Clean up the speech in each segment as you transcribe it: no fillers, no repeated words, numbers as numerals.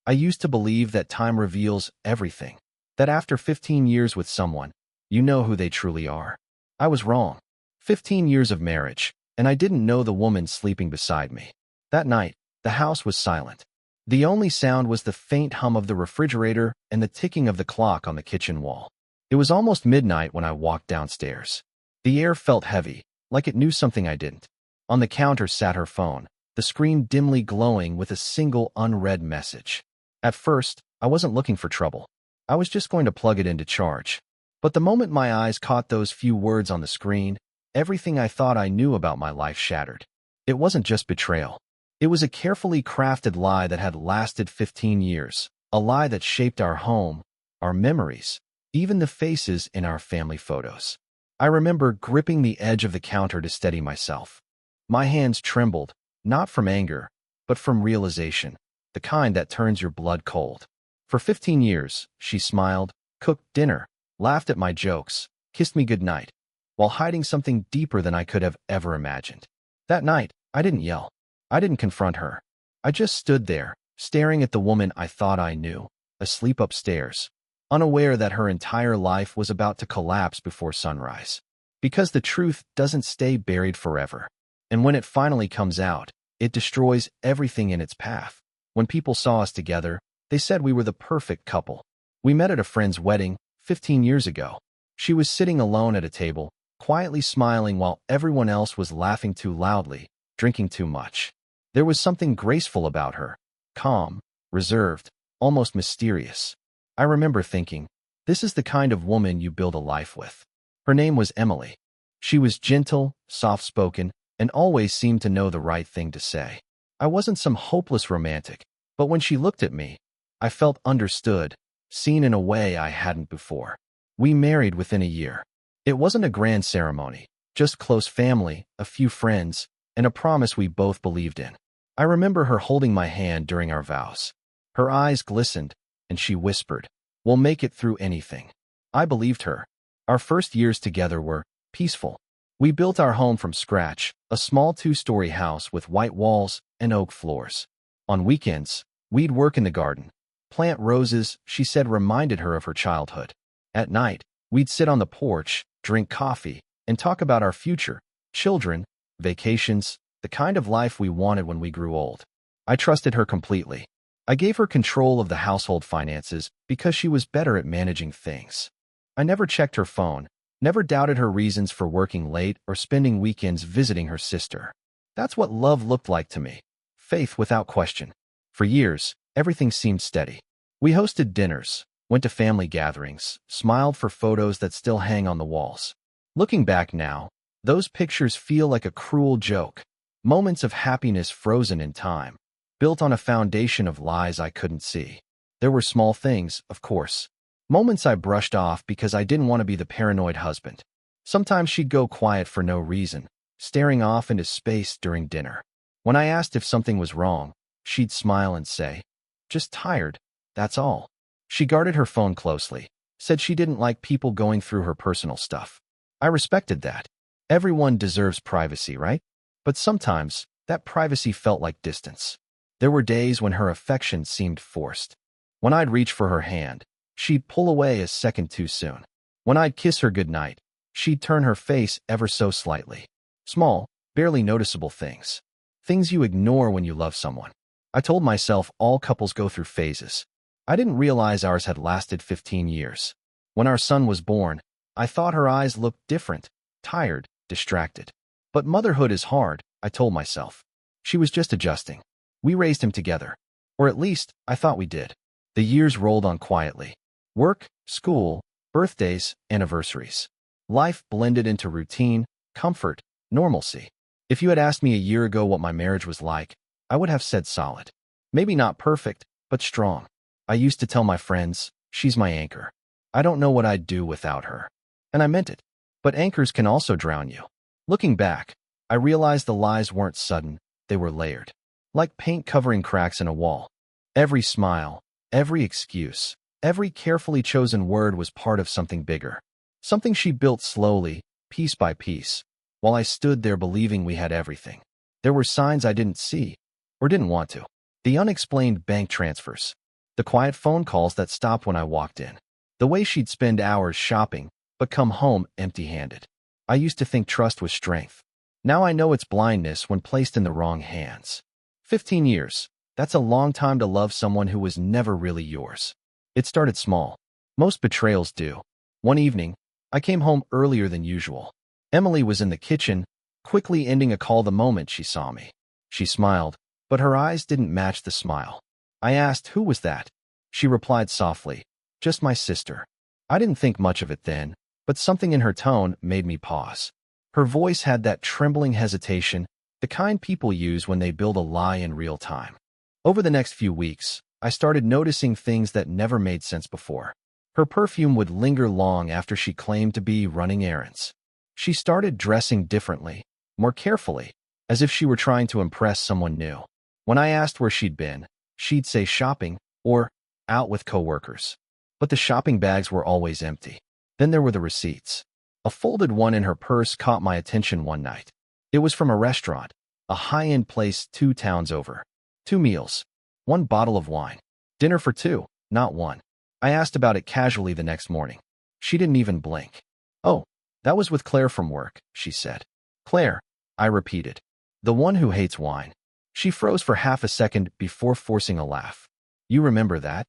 I used to believe that time reveals everything, that after 15 years with someone, you know who they truly are. I was wrong. 15 years of marriage, and I didn't know the woman sleeping beside me. That night, the house was silent. The only sound was the faint hum of the refrigerator and the ticking of the clock on the kitchen wall. It was almost midnight when I walked downstairs. The air felt heavy, like it knew something I didn't. On the counter sat her phone, the screen dimly glowing with a single unread message. At first, I wasn't looking for trouble. I was just going to plug it into charge. But the moment my eyes caught those few words on the screen, everything I thought I knew about my life shattered. It wasn't just betrayal. It was a carefully crafted lie that had lasted 15 years, a lie that shaped our home, our memories, even the faces in our family photos. I remember gripping the edge of the counter to steady myself. My hands trembled, not from anger, but from realization, the kind that turns your blood cold. For 15 years, she smiled, cooked dinner, laughed at my jokes, kissed me goodnight, while hiding something deeper than I could have ever imagined. That night, I didn't yell. I didn't confront her. I just stood there, staring at the woman I thought I knew, asleep upstairs, unaware that her entire life was about to collapse before sunrise. Because the truth doesn't stay buried forever. And when it finally comes out, it destroys everything in its path. When people saw us together, they said we were the perfect couple. We met at a friend's wedding 15 years ago. She was sitting alone at a table, quietly smiling while everyone else was laughing too loudly, drinking too much. There was something graceful about her, calm, reserved, almost mysterious. I remember thinking, this is the kind of woman you build a life with. Her name was Emily. She was gentle, soft-spoken, and always seemed to know the right thing to say. I wasn't some hopeless romantic, but when she looked at me, I felt understood, seen in a way I hadn't before. We married within a year. It wasn't a grand ceremony, just close family, a few friends, and a promise we both believed in. I remember her holding my hand during our vows. Her eyes glistened, and she whispered, "We'll make it through anything." I believed her. Our first years together were peaceful. We built our home from scratch, a small 2-story house with white walls and oak floors. On weekends, we'd work in the garden. Plant roses, she said, reminded her of her childhood. At night, we'd sit on the porch, drink coffee, and talk about our future, children, vacations, the kind of life we wanted when we grew old. I trusted her completely. I gave her control of the household finances because she was better at managing things. I never checked her phone, never doubted her reasons for working late or spending weekends visiting her sister. That's what love looked like to me. Faith without question. For years, everything seemed steady. We hosted dinners, went to family gatherings, smiled for photos that still hang on the walls. Looking back now, those pictures feel like a cruel joke. Moments of happiness frozen in time, built on a foundation of lies I couldn't see. There were small things, of course. Moments I brushed off because I didn't want to be the paranoid husband. Sometimes she'd go quiet for no reason, staring off into space during dinner. When I asked if something was wrong, she'd smile and say, "Just tired, that's all." She guarded her phone closely, said she didn't like people going through her personal stuff. I respected that. Everyone deserves privacy, right? But sometimes, that privacy felt like distance. There were days when her affection seemed forced. When I'd reach for her hand, she'd pull away a second too soon. When I'd kiss her goodnight, she'd turn her face ever so slightly. Small, barely noticeable things. Things you ignore when you love someone. I told myself all couples go through phases. I didn't realize ours had lasted 15 years. When our son was born, I thought her eyes looked different, tired, distracted. But motherhood is hard, I told myself. She was just adjusting. We raised him together. Or at least, I thought we did. The years rolled on quietly. Work, school, birthdays, anniversaries. Life blended into routine, comfort, normalcy. If you had asked me a year ago what my marriage was like, I would have said solid. Maybe not perfect, but strong. I used to tell my friends, she's my anchor. I don't know what I'd do without her. And I meant it. But anchors can also drown you. Looking back, I realized the lies weren't sudden, they were layered. Like paint covering cracks in a wall. Every smile, every excuse, every carefully chosen word was part of something bigger. Something she built slowly, piece by piece, while I stood there believing we had everything. There were signs I didn't see, or didn't want to. The unexplained bank transfers. The quiet phone calls that stopped when I walked in. The way she'd spend hours shopping, but come home empty-handed. I used to think trust was strength. Now I know it's blindness when placed in the wrong hands. 15 years. That's a long time to love someone who was never really yours. It started small. Most betrayals do. One evening, I came home earlier than usual. Emily was in the kitchen, quickly ending a call the moment she saw me. She smiled, but her eyes didn't match the smile. I asked, "Who was that?" She replied softly, "Just my sister." I didn't think much of it then, but something in her tone made me pause. Her voice had that trembling hesitation, the kind people use when they build a lie in real time. Over the next few weeks, I started noticing things that never made sense before. Her perfume would linger long after she claimed to be running errands. She started dressing differently, more carefully, as if she were trying to impress someone new. When I asked where she'd been, she'd say shopping or out with coworkers. But the shopping bags were always empty. Then there were the receipts. A folded one in her purse caught my attention one night. It was from a restaurant, a high-end place 2 towns over. 2 meals, 1 bottle of wine. Dinner for 2, not 1. I asked about it casually the next morning. She didn't even blink. "Oh, that was with Claire from work," she said. "Claire," I repeated. "The one who hates wine." She froze for half a second before forcing a laugh. "You remember that?"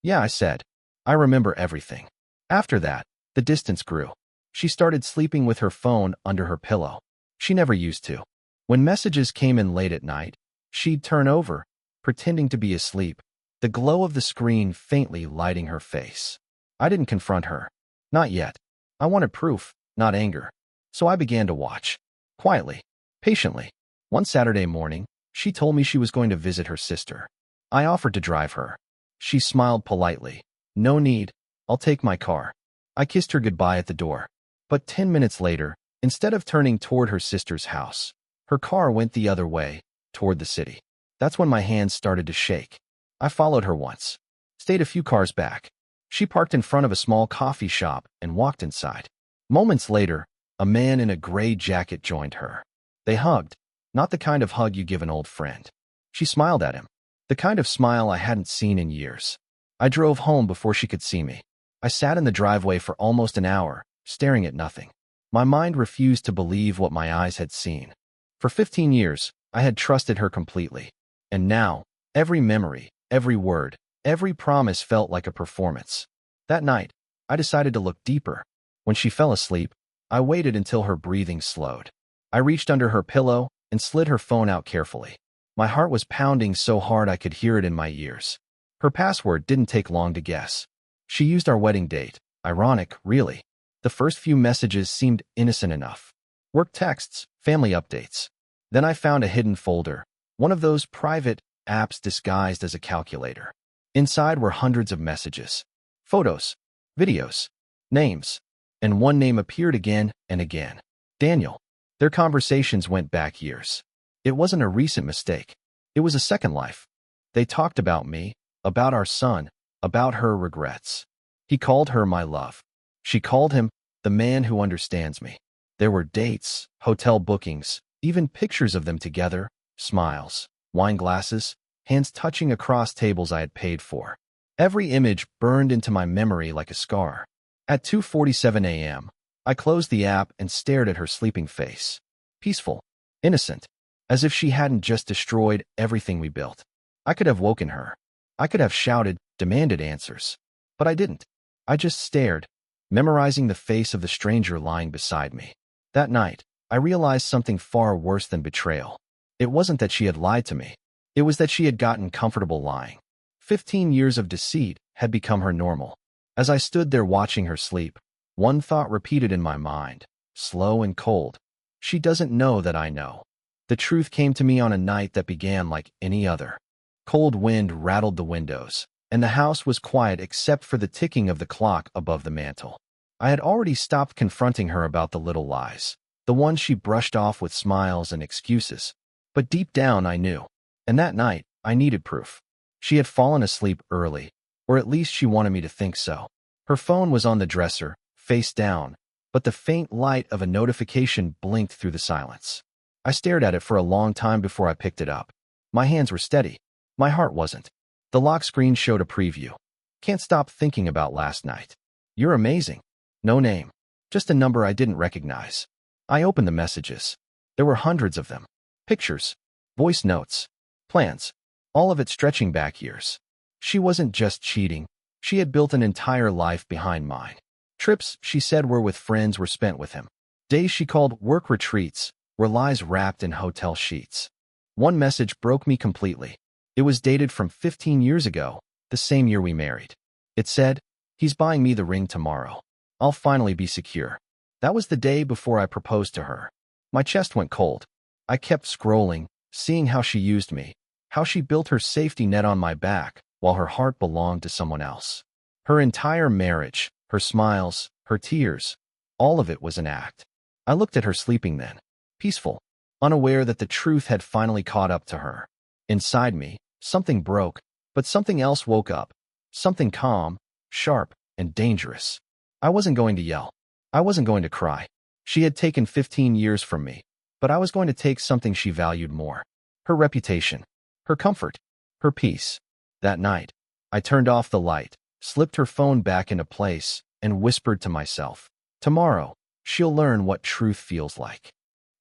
"Yeah," I said. "I remember everything." After that, the distance grew. She started sleeping with her phone under her pillow. She never used to. When messages came in late at night, she'd turn over, pretending to be asleep, the glow of the screen faintly lighting her face. I didn't confront her. Not yet. I wanted proof, not anger. So I began to watch. Quietly, patiently. One Saturday morning, she told me she was going to visit her sister. I offered to drive her. She smiled politely. "No need. I'll take my car." I kissed her goodbye at the door. But 10 minutes later, instead of turning toward her sister's house, her car went the other way, toward the city. That's when my hands started to shake. I followed her once. Stayed a few cars back. She parked in front of a small coffee shop and walked inside. Moments later, a man in a gray jacket joined her. They hugged, not the kind of hug you give an old friend. She smiled at him, the kind of smile I hadn't seen in years. I drove home before she could see me. I sat in the driveway for almost an hour, staring at nothing. My mind refused to believe what my eyes had seen. For 15 years, I had trusted her completely. And now, every memory, every word, every promise felt like a performance. That night, I decided to look deeper. When she fell asleep, I waited until her breathing slowed. I reached under her pillow and slid her phone out carefully. My heart was pounding so hard I could hear it in my ears. Her password didn't take long to guess. She used our wedding date. Ironic, really. The first few messages seemed innocent enough. Work texts, family updates. Then I found a hidden folder, one of those private apps disguised as a calculator. Inside were hundreds of messages. Photos, videos, names. And one name appeared again and again. Daniel. Their conversations went back years. It wasn't a recent mistake. It was a second life. They talked about me, about our son, about her regrets. He called her my love. She called him the man who understands me. There were dates, hotel bookings, even pictures of them together, smiles, wine glasses, hands touching across tables I had paid for. Every image burned into my memory like a scar. At 2:47 a.m., I closed the app and stared at her sleeping face. Peaceful, innocent, as if she hadn't just destroyed everything we built. I could have woken her. I could have shouted, demanded answers. But I didn't. I just stared, memorizing the face of the stranger lying beside me. That night, I realized something far worse than betrayal. It wasn't that she had lied to me. It was that she had gotten comfortable lying. 15 years of deceit had become her normal. As I stood there watching her sleep, one thought repeated in my mind, slow and cold. She doesn't know that I know. The truth came to me on a night that began like any other. Cold wind rattled the windows, and the house was quiet except for the ticking of the clock above the mantel. I had already stopped confronting her about the little lies, the ones she brushed off with smiles and excuses. But deep down I knew. And that night, I needed proof. She had fallen asleep early, or at least she wanted me to think so. Her phone was on the dresser, face down, but the faint light of a notification blinked through the silence. I stared at it for a long time before I picked it up. My hands were steady. My heart wasn't. The lock screen showed a preview. Can't stop thinking about last night. You're amazing. No name. Just a number I didn't recognize. I opened the messages. There were hundreds of them. Pictures, voice notes, plans, all of it stretching back years. She wasn't just cheating. She had built an entire life behind mine. Trips, she said, were with friends were spent with him. Days she called work retreats were lies wrapped in hotel sheets. One message broke me completely. It was dated from 15 years ago, the same year we married. It said, "He's buying me the ring tomorrow. I'll finally be secure." That was the day before I proposed to her. My chest went cold. I kept scrolling, seeing how she used me, how she built her safety net on my back while her heart belonged to someone else. Her entire marriage, her smiles, her tears, all of it was an act. I looked at her sleeping then, peaceful, unaware that the truth had finally caught up to her. Inside me, something broke, but something else woke up. Something calm, sharp, and dangerous. I wasn't going to yell. I wasn't going to cry. She had taken 15 years from me, but I was going to take something she valued more. Her reputation, her comfort, her peace. That night, I turned off the light, slipped her phone back into place, and whispered to myself, "Tomorrow, she'll learn what truth feels like."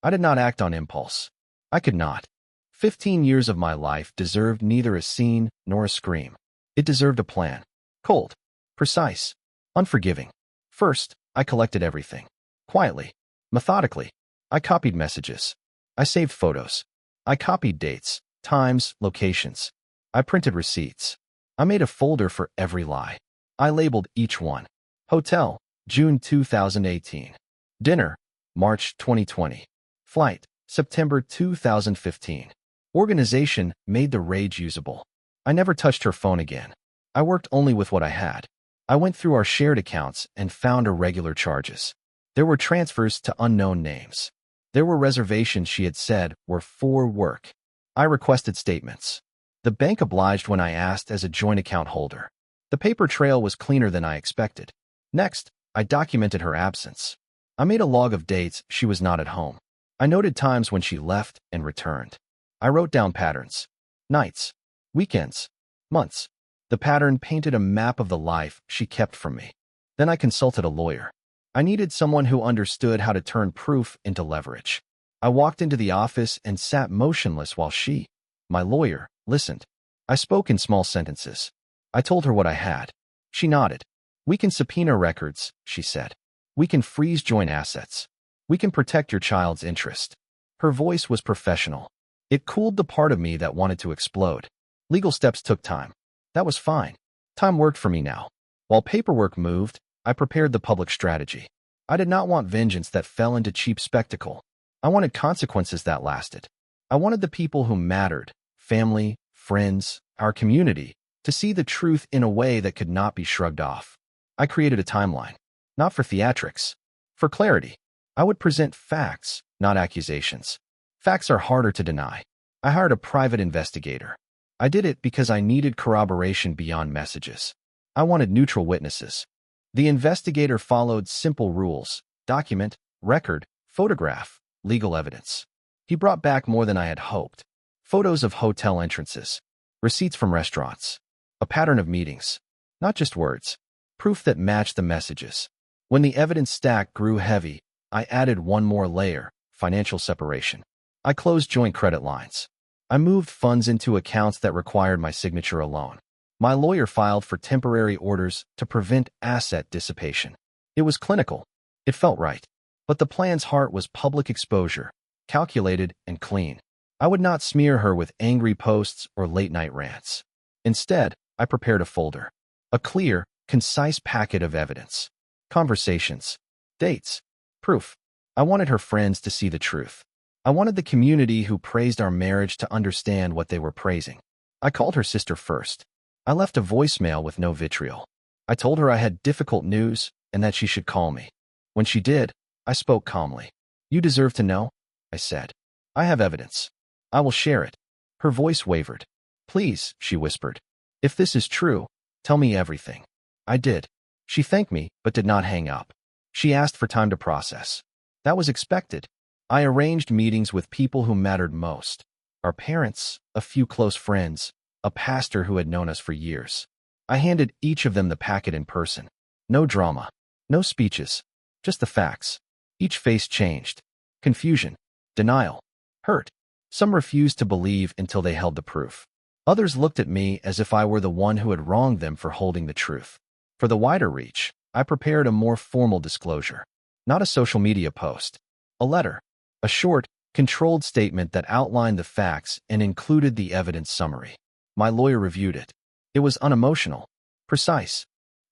I did not act on impulse. I could not. 15 years of my life deserved neither a scene nor a scream. It deserved a plan. Cold, precise, unforgiving. First, I collected everything. Quietly, methodically. I copied messages. I saved photos. I copied dates, times, locations. I printed receipts. I made a folder for every lie. I labeled each one. Hotel, June 2018. Dinner, March 2020. Flight, September 2015. Organization made the rage usable. I never touched her phone again. I worked only with what I had. I went through our shared accounts and found irregular charges. There were transfers to unknown names. There were reservations she had said were for work. I requested statements. The bank obliged when I asked as a joint account holder. The paper trail was cleaner than I expected. Next, I documented her absence. I made a log of dates she was not at home. I noted times when she left and returned. I wrote down patterns. Nights, weekends, months. The pattern painted a map of the life she kept from me. Then I consulted a lawyer. I needed someone who understood how to turn proof into leverage. I walked into the office and sat motionless while she, my lawyer, listened. I spoke in small sentences. I told her what I had. She nodded. "We can subpoena records," she said. "We can freeze joint assets. We can protect your child's interest." Her voice was professional. It cooled the part of me that wanted to explode. Legal steps took time. That was fine. Time worked for me now. While paperwork moved, I prepared the public strategy. I did not want vengeance that fell into cheap spectacle. I wanted consequences that lasted. I wanted the people who mattered, family, friends, our community, to see the truth in a way that could not be shrugged off. I created a timeline, not for theatrics, for clarity. I would present facts, not accusations. Facts are harder to deny. I hired a private investigator. I did it because I needed corroboration beyond messages. I wanted neutral witnesses. The investigator followed simple rules: document, record, photograph, legal evidence. He brought back more than I had hoped. Photos of hotel entrances, receipts from restaurants, a pattern of meetings, not just words, proof that matched the messages. When the evidence stack grew heavy, I added one more layer: financial separation. I closed joint credit lines. I moved funds into accounts that required my signature alone. My lawyer filed for temporary orders to prevent asset dissipation. It was clinical. It felt right. But the plan's heart was public exposure, calculated and clean. I would not smear her with angry posts or late-night rants. Instead, I prepared a folder. A clear, concise packet of evidence. Conversations. Dates. Proof. I wanted her friends to see the truth. I wanted the community who praised our marriage to understand what they were praising. I called her sister first. I left a voicemail with no vitriol. I told her I had difficult news and that she should call me. When she did, I spoke calmly. "You deserve to know," I said. "I have evidence. I will share it." Her voice wavered. "Please," she whispered. "If this is true, tell me everything." I did. She thanked me, but did not hang up. She asked for time to process. That was expected. I arranged meetings with people who mattered most. Our parents, a few close friends, a pastor who had known us for years. I handed each of them the packet in person. No drama, no speeches, just the facts. Each face changed. Confusion, denial, hurt. Some refused to believe until they held the proof. Others looked at me as if I were the one who had wronged them for holding the truth. For the wider reach, I prepared a more formal disclosure. Not a social media post. A letter. A short, controlled statement that outlined the facts and included the evidence summary. My lawyer reviewed it. It was unemotional, precise.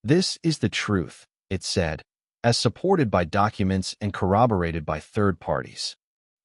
This is the truth, it said, as supported by documents and corroborated by third parties.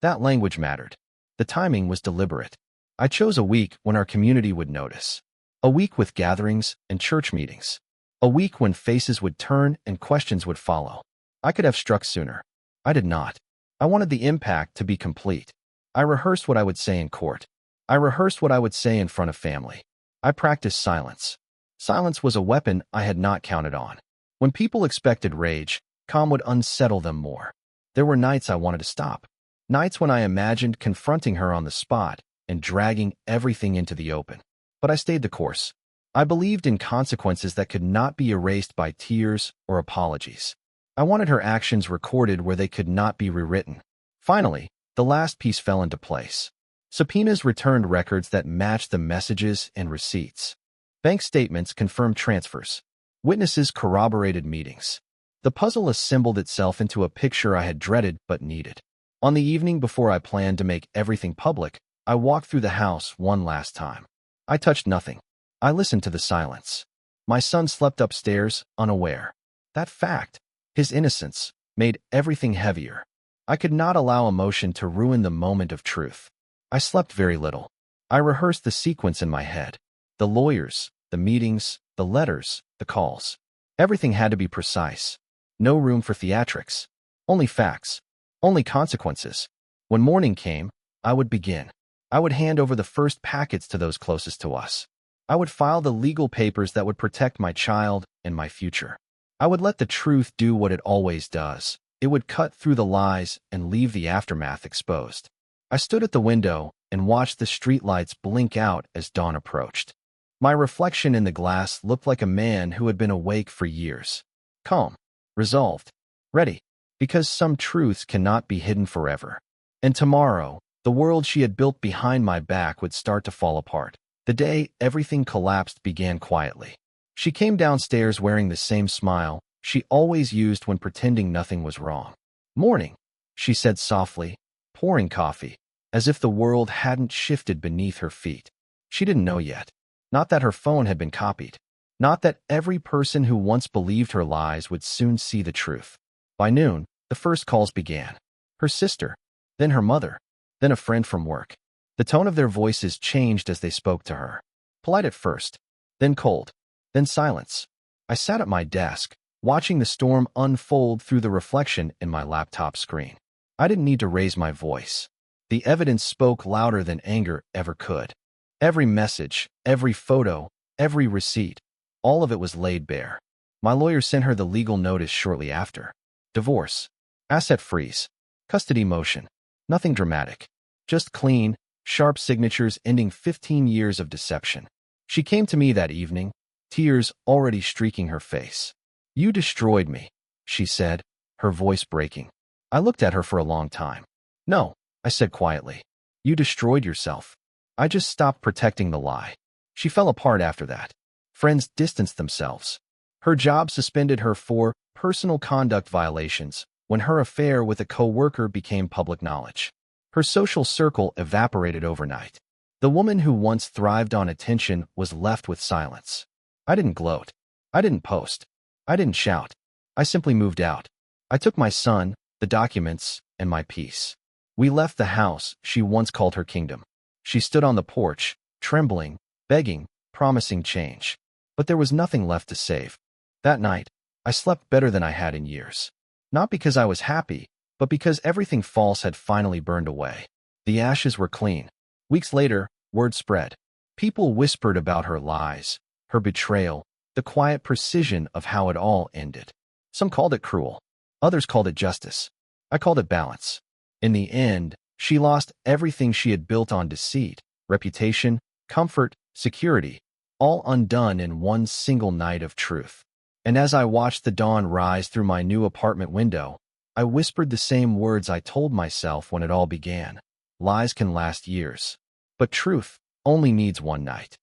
That language mattered. The timing was deliberate. I chose a week when our community would notice. A week with gatherings and church meetings. A week when faces would turn and questions would follow. I could have struck sooner. I did not. I wanted the impact to be complete. I rehearsed what I would say in court. I rehearsed what I would say in front of family. I practiced silence. Silence was a weapon I had not counted on. When people expected rage, calm would unsettle them more. There were nights I wanted to stop. Nights when I imagined confronting her on the spot and dragging everything into the open. But I stayed the course. I believed in consequences that could not be erased by tears or apologies. I wanted her actions recorded where they could not be rewritten. Finally, the last piece fell into place. Subpoenas returned records that matched the messages and receipts. Bank statements confirmed transfers. Witnesses corroborated meetings. The puzzle assembled itself into a picture I had dreaded but needed. On the evening before I planned to make everything public, I walked through the house one last time. I touched nothing. I listened to the silence. My son slept upstairs, unaware. That fact, his innocence, made everything heavier. I could not allow emotion to ruin the moment of truth. I slept very little. I rehearsed the sequence in my head. The lawyers, the meetings, the letters, the calls. Everything had to be precise. No room for theatrics. Only facts. Only consequences. When morning came, I would begin. I would hand over the first packets to those closest to us. I would file the legal papers that would protect my child and my future. I would let the truth do what it always does. It would cut through the lies and leave the aftermath exposed. I stood at the window and watched the streetlights blink out as dawn approached. My reflection in the glass looked like a man who had been awake for years. Calm, resolved, ready, because some truths cannot be hidden forever. And tomorrow, the world she had built behind my back would start to fall apart. The day everything collapsed began quietly. She came downstairs wearing the same smile she always used when pretending nothing was wrong. "Morning," she said softly, pouring coffee, as if the world hadn't shifted beneath her feet. She didn't know yet. Not that her phone had been copied. Not that every person who once believed her lies would soon see the truth. By noon, the first calls began. Her sister, then her mother, then a friend from work. The tone of their voices changed as they spoke to her. Polite at first, then cold, then silence. I sat at my desk, watching the storm unfold through the reflection in my laptop screen. I didn't need to raise my voice. The evidence spoke louder than anger ever could. Every message, every photo, every receipt, all of it was laid bare. My lawyer sent her the legal notice shortly after. Divorce, asset freeze, custody motion. Nothing dramatic. Just clean, sharp signatures ending 15 years of deception. She came to me that evening, tears already streaking her face. "You destroyed me," she said, her voice breaking. I looked at her for a long time. "No," I said quietly. "You destroyed yourself. I just stopped protecting the lie." She fell apart after that. Friends distanced themselves. Her job suspended her for personal conduct violations when her affair with a co-worker became public knowledge. Her social circle evaporated overnight. The woman who once thrived on attention was left with silence. I didn't gloat. I didn't post. I didn't shout. I simply moved out. I took my son, the documents, and my peace. We left the house she once called her kingdom. She stood on the porch, trembling, begging, promising change. But there was nothing left to save. That night, I slept better than I had in years. Not because I was happy, but because everything false had finally burned away. The ashes were clean. Weeks later, word spread. People whispered about her lies, her betrayal, the quiet precision of how it all ended. Some called it cruel. Others called it justice. I called it balance. In the end, she lost everything she had built on deceit, reputation, comfort, security, all undone in one single night of truth. And as I watched the dawn rise through my new apartment window, I whispered the same words I told myself when it all began. Lies can last years, but truth only needs one night.